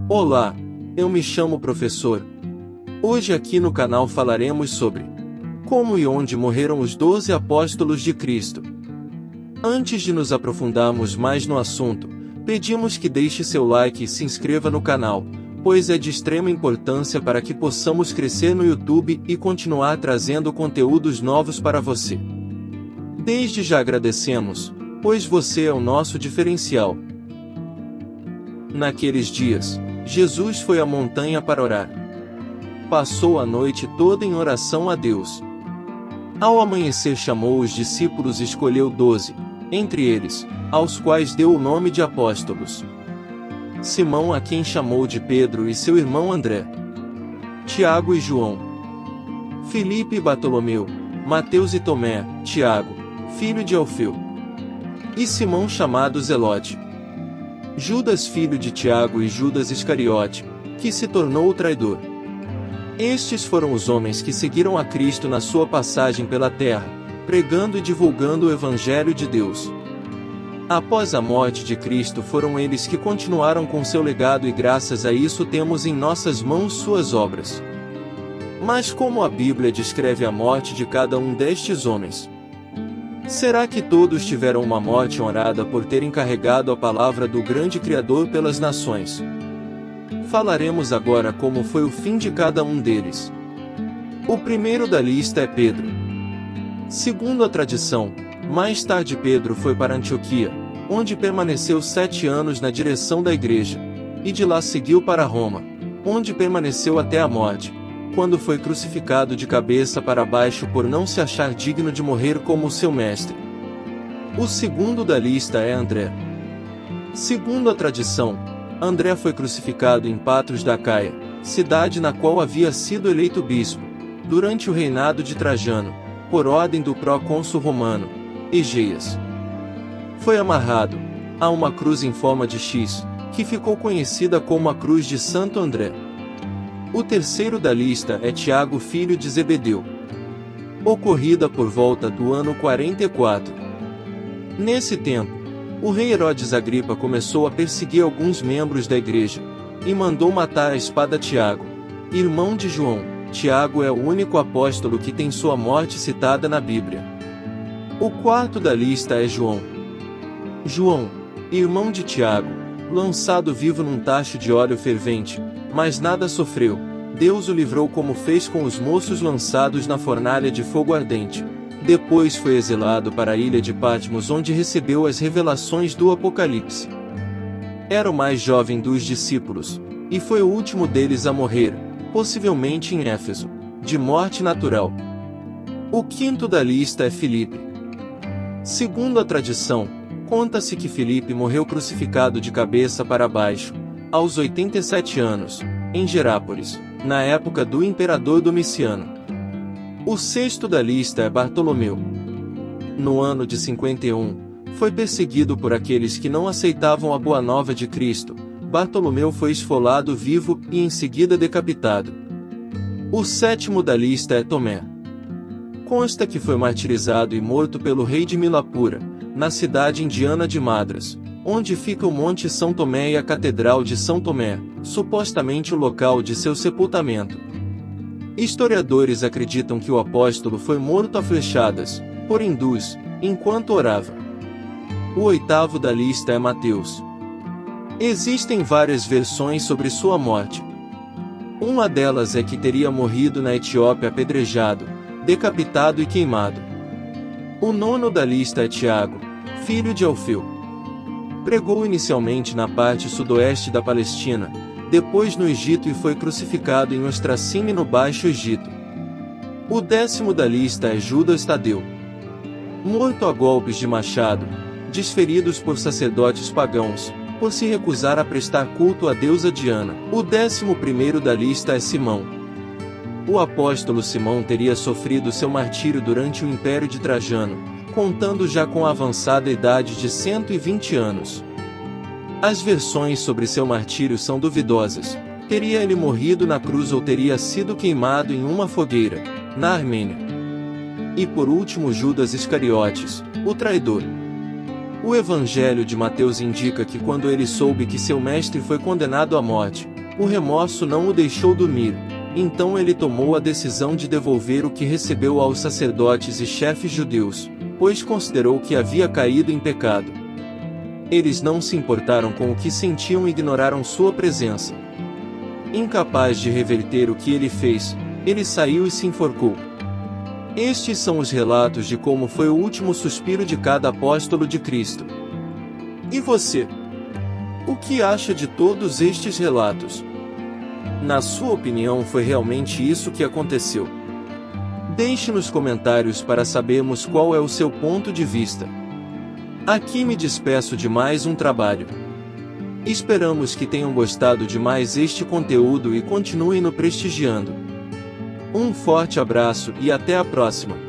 Olá, eu me chamo Professor. Hoje aqui no canal falaremos sobre como e onde morreram os 12 apóstolos de Cristo. Antes de nos aprofundarmos mais no assunto, pedimos que deixe seu like e se inscreva no canal, pois é de extrema importância para que possamos crescer no YouTube e continuar trazendo conteúdos novos para você. Desde já agradecemos, pois você é o nosso diferencial. Naqueles dias, Jesus foi à montanha para orar. Passou a noite toda em oração a Deus. Ao amanhecer chamou os discípulos e escolheu 12, entre eles, aos quais deu o nome de apóstolos. Simão, a quem chamou de Pedro, e seu irmão André, Tiago e João, Filipe e Bartolomeu, Mateus e Tomé, Tiago, filho de Alfeu, e Simão chamado Zelote, Judas filho de Tiago e Judas Iscariote, que se tornou o traidor. Estes foram os homens que seguiram a Cristo na sua passagem pela terra, pregando e divulgando o Evangelho de Deus. Após a morte de Cristo foram eles que continuaram com seu legado e graças a isso temos em nossas mãos suas obras. Mas como a Bíblia descreve a morte de cada um destes homens? Será que todos tiveram uma morte honrada por terem carregado a palavra do grande Criador pelas nações? Falaremos agora como foi o fim de cada um deles. O primeiro da lista é Pedro. Segundo a tradição, mais tarde Pedro foi para Antioquia, onde permaneceu 7 anos na direção da igreja, e de lá seguiu para Roma, onde permaneceu até a morte, quando foi crucificado de cabeça para baixo por não se achar digno de morrer como o seu mestre. O segundo da lista é André. Segundo a tradição, André foi crucificado em Patros da Acaia, cidade na qual havia sido eleito bispo, durante o reinado de Trajano, por ordem do procônsul romano, Egeias. Foi amarrado a uma cruz em forma de X, que ficou conhecida como a Cruz de Santo André. O terceiro da lista é Tiago, filho de Zebedeu. Ocorrida por volta do ano 44. Nesse tempo, o rei Herodes Agripa começou a perseguir alguns membros da igreja, e mandou matar à espada Tiago, irmão de João. Tiago é o único apóstolo que tem sua morte citada na Bíblia. O quarto da lista é João. João, irmão de Tiago, lançado vivo num tacho de óleo fervente, mas nada sofreu. Deus o livrou como fez com os moços lançados na fornalha de fogo ardente. Depois foi exilado para a ilha de Patmos, onde recebeu as revelações do Apocalipse. Era o mais jovem dos discípulos, e foi o último deles a morrer, possivelmente em Éfeso, de morte natural. O quinto da lista é Filipe. Segundo a tradição, conta-se que Filipe morreu crucificado de cabeça para baixo, aos 87 anos, em Gerápolis, na época do imperador Domiciano. O sexto da lista é Bartolomeu. No ano de 51, foi perseguido por aqueles que não aceitavam a boa nova de Cristo. Bartolomeu foi esfolado vivo e em seguida decapitado. O sétimo da lista é Tomé. Consta que foi martirizado e morto pelo rei de Milapura, na cidade indiana de Madras, onde fica o Monte São Tomé e a Catedral de São Tomé, supostamente o local de seu sepultamento. Historiadores acreditam que o apóstolo foi morto a flechadas, por hindus, enquanto orava. O oitavo da lista é Mateus. Existem várias versões sobre sua morte. Uma delas é que teria morrido na Etiópia apedrejado, decapitado e queimado. O nono da lista é Tiago, filho de Alfeu. Pregou inicialmente na parte sudoeste da Palestina, depois no Egito e foi crucificado em Ostracime no Baixo Egito. O décimo da lista é Judas Tadeu. Morto a golpes de machado, desferidos por sacerdotes pagãos, por se recusar a prestar culto à deusa Diana. O 11º da lista é Simão. O apóstolo Simão teria sofrido seu martírio durante o Império de Trajano, contando já com a avançada idade de 120 anos. As versões sobre seu martírio são duvidosas. Teria ele morrido na cruz ou teria sido queimado em uma fogueira, na Armênia. E por último Judas Iscariotes, o traidor. O Evangelho de Mateus indica que quando ele soube que seu mestre foi condenado à morte, o remorso não o deixou dormir, então ele tomou a decisão de devolver o que recebeu aos sacerdotes e chefes judeus, pois considerou que havia caído em pecado. Eles não se importaram com o que sentiam e ignoraram sua presença. Incapaz de reverter o que ele fez, ele saiu e se enforcou. Estes são os relatos de como foi o último suspiro de cada apóstolo de Cristo. E você? O que acha de todos estes relatos? Na sua opinião, foi realmente isso que aconteceu? Deixe nos comentários para sabermos qual é o seu ponto de vista. Aqui me despeço de mais um trabalho. Esperamos que tenham gostado de mais este conteúdo e continuem nos prestigiando. Um forte abraço e até a próxima!